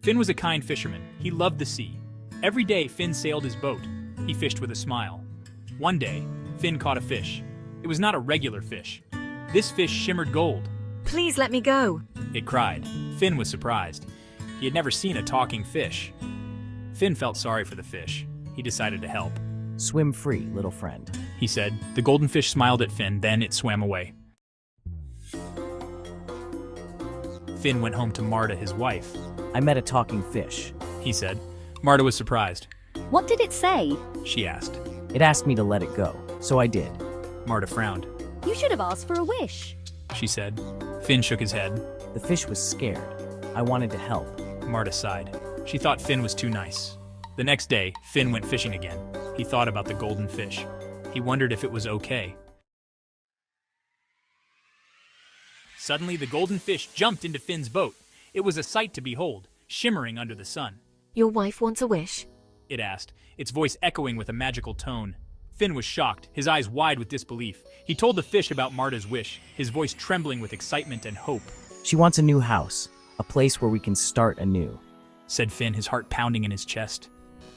Finn was a kind fisherman. He loved the sea. Every day, Finn sailed his boat. He fished with a smile. One day, Finn caught a fish. It was not a regular fish. This fish shimmered gold. Please let me go. It cried. Finn was surprised. He had never seen a talking fish. Finn felt sorry for the fish. He decided to help. Swim free, little friend, He said. The golden fish smiled at Finn, then it swam away. Finn went home to Marta, his wife. I met a talking fish. He said. Marta was surprised. What did it say? She asked. It asked me to let it go, so I did. Marta frowned. You should have asked for a wish. She said. Finn shook his head. The fish was scared. I wanted to help. Marta sighed. She thought Finn was too nice. The next day, Finn went fishing again. He thought about the golden fish. He wondered if it was okay. Suddenly, the golden fish jumped into Finn's boat. It was a sight to behold, shimmering under the sun. Your wife wants a wish? It asked, its voice echoing with a magical tone. Finn was shocked, his eyes wide with disbelief. He told the fish about Marta's wish, his voice trembling with excitement and hope. She wants a new house, a place where we can start anew, Said Finn, his heart pounding in his chest.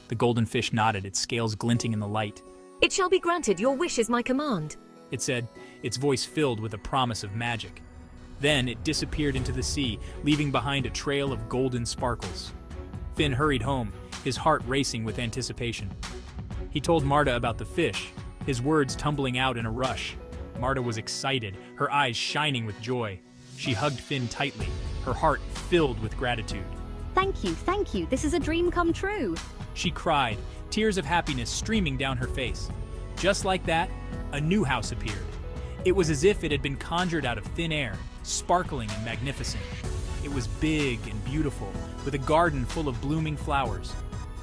The golden fish nodded, its scales glinting in the light. It shall be granted. Your wish is my command. It said, its voice filled with a promise of magic. Then it disappeared into the sea, leaving behind a trail of golden sparkles. Finn hurried home, his heart racing with anticipation. He told Marta about the fish, his words tumbling out in a rush. Marta was excited, her eyes shining with joy. She hugged Finn tightly, her heart filled with gratitude. Thank you. This is a dream come true. She cried, tears of happiness streaming down her face. Just like that, a new house appeared. It was as if it had been conjured out of thin air, sparkling and magnificent. It was big and beautiful, with a garden full of blooming flowers.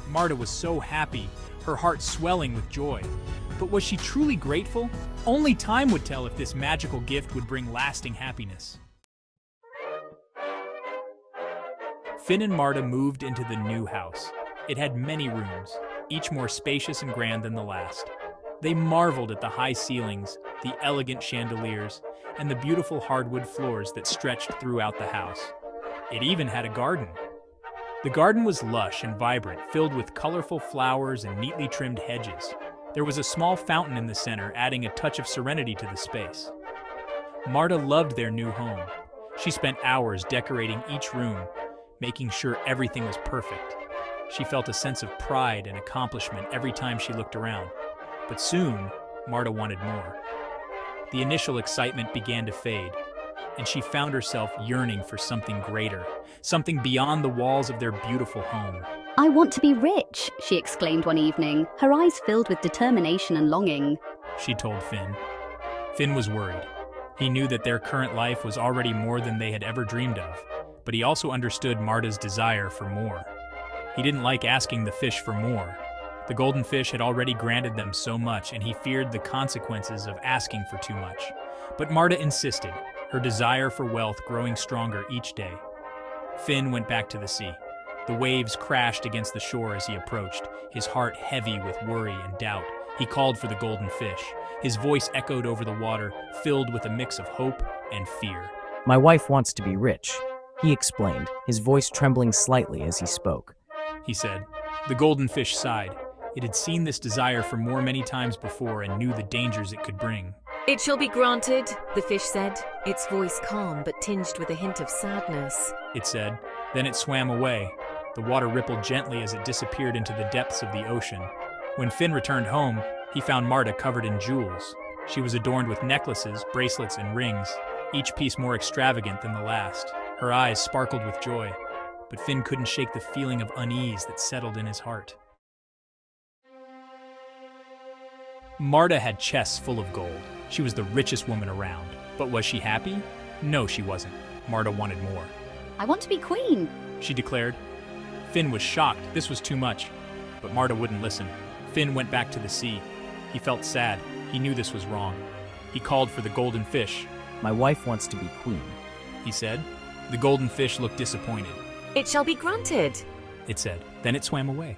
Marta was so happy, her heart swelling with joy. But was she truly grateful? Only time would tell if this magical gift would bring lasting happiness. Finn and Marta moved into the new house. It had many rooms, each more spacious and grand than the last. They marveled at the high ceilings, the elegant chandeliers, and the beautiful hardwood floors that stretched throughout the house. It even had a garden. The garden was lush and vibrant, filled with colorful flowers and neatly trimmed hedges. There was a small fountain in the center, adding a touch of serenity to the space. Marta loved their new home. She spent hours decorating each room, making sure everything was perfect. She felt a sense of pride and accomplishment every time she looked around. But soon, Marta wanted more. The initial excitement began to fade, and she found herself yearning for something greater, something beyond the walls of their beautiful home. I want to be rich, she exclaimed one evening, her eyes filled with determination and longing. She told Finn. Finn was worried. He knew that their current life was already more than they had ever dreamed of, but he also understood Marta's desire for more. He didn't like asking the fish for more. The golden fish had already granted them so much, and he feared the consequences of asking for too much. But Marta insisted, her desire for wealth growing stronger each day. Finn went back to the sea. The waves crashed against the shore as he approached, his heart heavy with worry and doubt. He called for the golden fish. His voice echoed over the water, filled with a mix of hope and fear. My wife wants to be rich, he explained, his voice trembling slightly as he spoke. He said. The golden fish sighed. It had seen this desire for more many times before and knew the dangers it could bring. It shall be granted, the fish said, its voice calm but tinged with a hint of sadness. It said. Then it swam away. The water rippled gently as it disappeared into the depths of the ocean. When Finn returned home, he found Marta covered in jewels. She was adorned with necklaces, bracelets, and rings, each piece more extravagant than the last. Her eyes sparkled with joy, but Finn couldn't shake the feeling of unease that settled in his heart. Marta had chests full of gold. She was the richest woman around. But was she happy? No, she wasn't. Marta wanted more. I want to be queen. She declared. Finn was shocked. This was too much. But Marta wouldn't listen. Finn went back to the sea. He felt sad. He knew this was wrong. He called for the golden fish. My wife wants to be queen, He said. The golden fish looked disappointed. It shall be granted, It said. Then it swam away.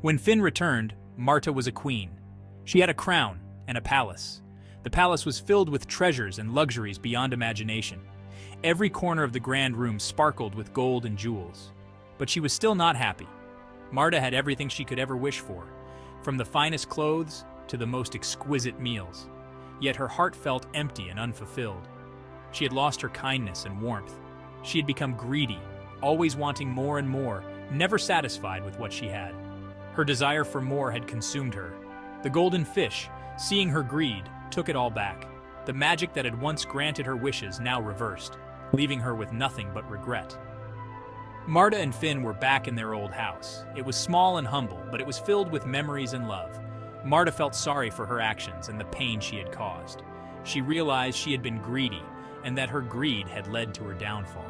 When Finn returned, Marta was a queen. She had a crown and a palace. The palace was filled with treasures and luxuries beyond imagination. Every corner of the grand room sparkled with gold and jewels. But she was still not happy. Marta had everything she could ever wish for, from the finest clothes to the most exquisite meals. Yet her heart felt empty and unfulfilled. She had lost her kindness and warmth. She had become greedy, always wanting more and more, never satisfied with what she had. Her desire for more had consumed her. The golden fish, seeing her greed, took it all back. The magic that had once granted her wishes now reversed, leaving her with nothing but regret. Marta and Finn were back in their old house. It was small and humble, but it was filled with memories and love. Marta felt sorry for her actions and the pain she had caused. She realized she had been greedy and that her greed had led to her downfall.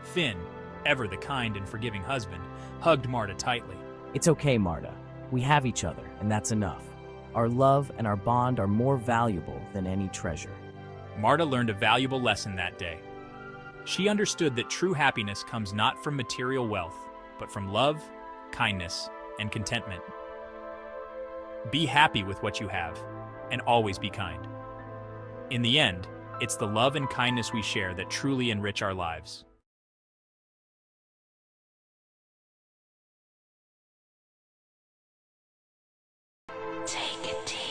Finn, ever the kind and forgiving husband, hugged Marta tightly. It's okay, Marta. We have each other, and that's enough. Our love and our bond are more valuable than any treasure. Marta learned a valuable lesson that day. She understood that true happiness comes not from material wealth, but from love, kindness, and contentment. Be happy with what you have, and always be kind. In the end, it's the love and kindness we share that truly enrich our lives. Take it deep.